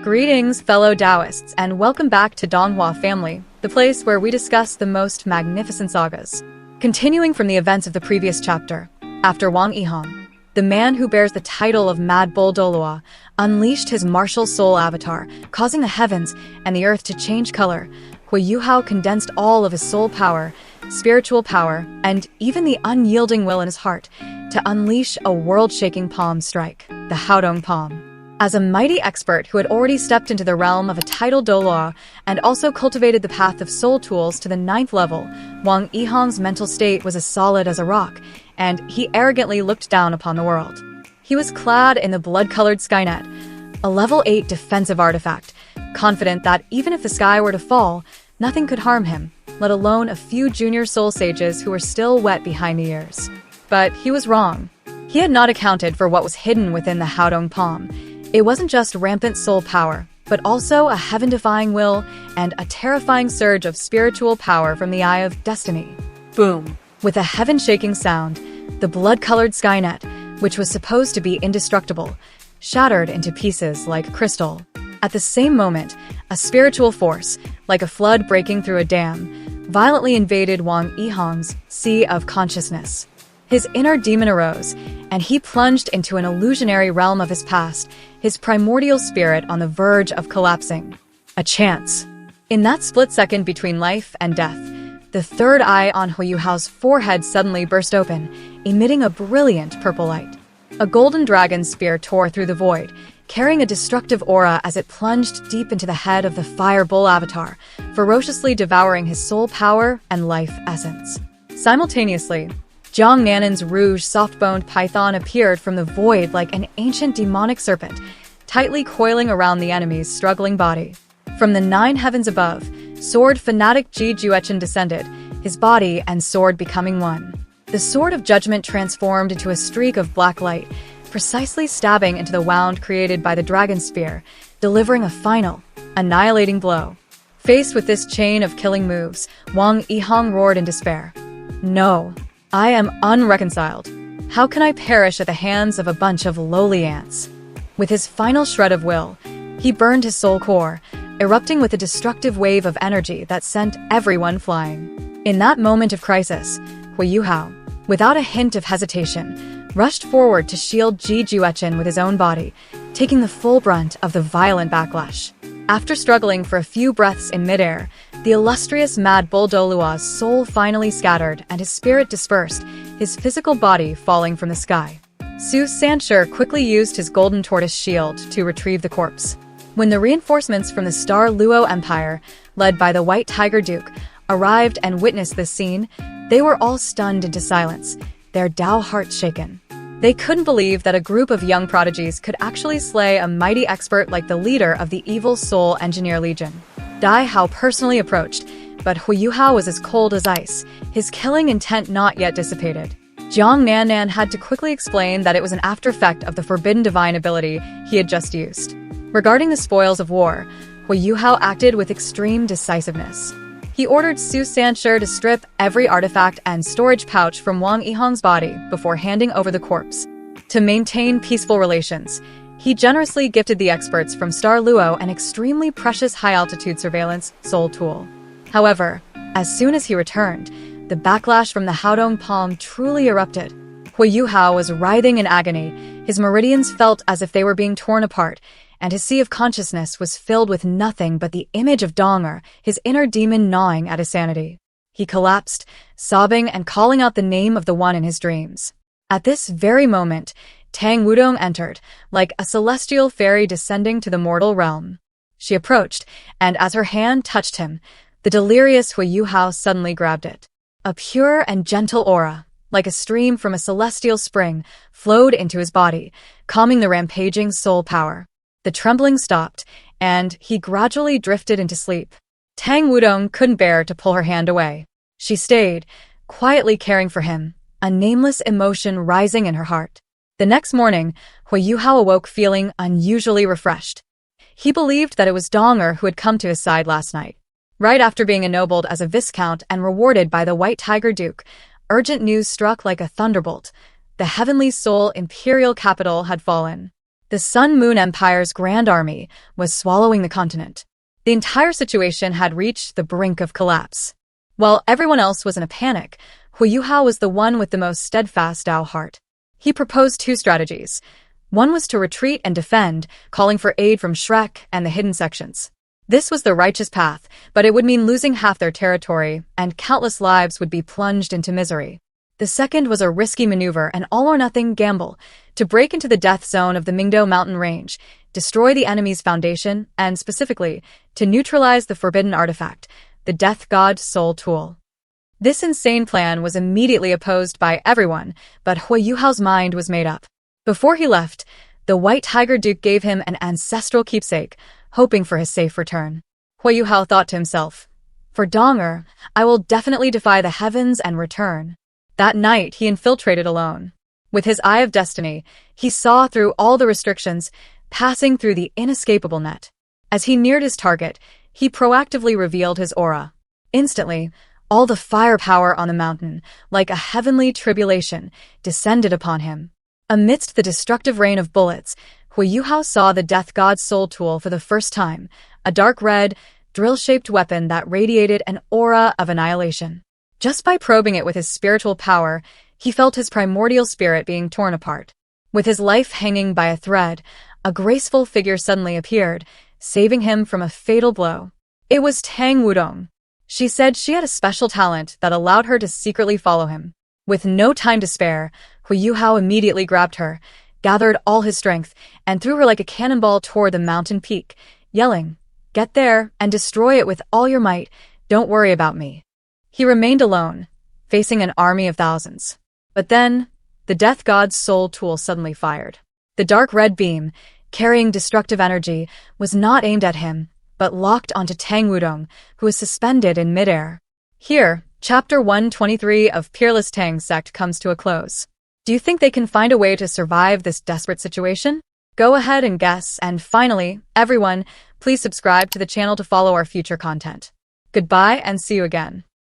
Greetings, fellow Taoists, and welcome back to Donghua family, the place where we discuss the most magnificent sagas. Continuing from the events of the previous chapter, after Wang Yihang, the man who bears the title of Mad Bull Douluo, unleashed his martial soul avatar, causing the heavens and the earth to change color. Hui Yuhao condensed all of his soul power, spiritual power, and even the unyielding will in his heart to unleash a world-shaking palm strike, the Haodong palm. As a mighty expert who had already stepped into the realm of a titled Douluo and also cultivated the path of soul tools to the 9th level, Wang Yihang's mental state was as solid as a rock, and he arrogantly looked down upon the world. He was clad in the blood-colored Skynet, a level 8 defensive artifact, confident that even if the sky were to fall, nothing could harm him, let alone a few junior soul sages who were still wet behind the ears. But he was wrong. He had not accounted for what was hidden within the Haodong palm. It wasn't just rampant soul power, but also a heaven-defying will and a terrifying surge of spiritual power from the Eye of Destiny. Boom! With a heaven-shaking sound, the blood-colored Skynet, which was supposed to be indestructible, shattered into pieces like crystal. At the same moment, a spiritual force, like a flood breaking through a dam, violently invaded Wang Yihang's sea of consciousness. His inner demon arose, and he plunged into an illusionary realm of his past, his primordial spirit on the verge of collapsing. A chance. In that split second between life and death, the third eye on Hui Yuhao's forehead suddenly burst open, emitting a brilliant purple light. A golden dragon spear tore through the void, carrying a destructive aura as it plunged deep into the head of the Fire Bull avatar, ferociously devouring his soul power and life essence. Simultaneously, Jiang Nanan's rouge soft-boned python appeared from the void like an ancient demonic serpent, tightly coiling around the enemy's struggling body. From the 9 heavens above, sword fanatic Ji Juechen descended, his body and sword becoming one. The sword of judgment transformed into a streak of black light, precisely stabbing into the wound created by the dragon spear, delivering a final, annihilating blow. Faced with this chain of killing moves, Wang Yihang roared in despair. No. I am unreconciled. How can I perish at the hands of a bunch of lowly ants? With his final shred of will, he burned his soul core, erupting with a destructive wave of energy that sent everyone flying. In that moment of crisis, Hui Yuhao, without a hint of hesitation, rushed forward to shield Ji Juechen with his own body, taking the full brunt of the violent backlash. After struggling for a few breaths in midair, the illustrious Mad Bull Douluo's soul finally scattered and his spirit dispersed, his physical body falling from the sky. Su Sanshur quickly used his golden tortoise shield to retrieve the corpse. When the reinforcements from the Star Luo Empire, led by the White Tiger Duke, arrived and witnessed this scene, they were all stunned into silence, their Dao hearts shaken. They couldn't believe that a group of young prodigies could actually slay a mighty expert like the leader of the evil Soul Engineer Legion. Dai Hao personally approached, but Hui Yuhao was as cold as ice, his killing intent not yet dissipated. Jiang Nanan had to quickly explain that it was an after-effect of the forbidden divine ability he had just used. Regarding the spoils of war, Hui Yuhao acted with extreme decisiveness. He ordered Su Sanshur to strip every artifact and storage pouch from Wang Yihang's body before handing over the corpse. To maintain peaceful relations, he generously gifted the experts from Star Luo an extremely precious high-altitude surveillance soul tool. However, as soon as he returned, the backlash from the Haodong palm truly erupted. Hui Yuhao was writhing in agony, his meridians felt as if they were being torn apart, and his sea of consciousness was filled with nothing but the image of Donghua, his inner demon gnawing at his sanity. He collapsed, sobbing and calling out the name of the one in his dreams. At this very moment, Tang Wudong entered, like a celestial fairy descending to the mortal realm. She approached, and as her hand touched him, the delirious Hui Yuhao suddenly grabbed it. A pure and gentle aura, like a stream from a celestial spring, flowed into his body, calming the rampaging soul power. The trembling stopped, and he gradually drifted into sleep. Tang Wudong couldn't bear to pull her hand away. She stayed, quietly caring for him, a nameless emotion rising in her heart. The next morning, Hui Yuhao awoke feeling unusually refreshed. He believed that it was Donghua who had come to his side last night. Right after being ennobled as a viscount and rewarded by the White Tiger Duke, urgent news struck like a thunderbolt. The heavenly soul imperial capital had fallen. The Sun Moon Empire's grand army was swallowing the continent. The entire situation had reached the brink of collapse. While everyone else was in a panic, Hu Yuhao was the one with the most steadfast Dao heart. He proposed two strategies. One was to retreat and defend, calling for aid from Shrek and the hidden sections. This was the righteous path, but it would mean losing half their territory, and countless lives would be plunged into misery. The second was a risky maneuver, an all-or-nothing gamble, to break into the death zone of the Mingdo mountain range, destroy the enemy's foundation, and specifically, to neutralize the forbidden artifact, the Death God's soul tool. This insane plan was immediately opposed by everyone, but Hu Yuhao's mind was made up. Before he left, the White Tiger Duke gave him an ancestral keepsake, hoping for his safe return. Hu Yuhao thought to himself, "For Donghua, I will definitely defy the heavens and return." That night, he infiltrated alone. With his eye of destiny, he saw through all the restrictions, passing through the inescapable net. As he neared his target, he proactively revealed his aura. Instantly, all the firepower on the mountain, like a heavenly tribulation, descended upon him. Amidst the destructive rain of bullets, Hu Yuhao saw the Death God's soul tool for the first time, a dark red, drill-shaped weapon that radiated an aura of annihilation. Just by probing it with his spiritual power, he felt his primordial spirit being torn apart. With his life hanging by a thread, a graceful figure suddenly appeared, saving him from a fatal blow. It was Tang Wudong. She said she had a special talent that allowed her to secretly follow him. With no time to spare, Hu Yuhao immediately grabbed her, gathered all his strength, and threw her like a cannonball toward the mountain peak, yelling, "Get there and destroy it with all your might. Don't worry about me." He remained alone, facing an army of thousands. But then, the Death God's soul tool suddenly fired. The dark red beam, carrying destructive energy, was not aimed at him, but locked onto Tang Wudong, who was suspended in midair. Here, Chapter 123 of Peerless Tang's sect comes to a close. Do you think they can find a way to survive this desperate situation? Go ahead and guess, and finally, everyone, please subscribe to the channel to follow our future content. Goodbye and see you again.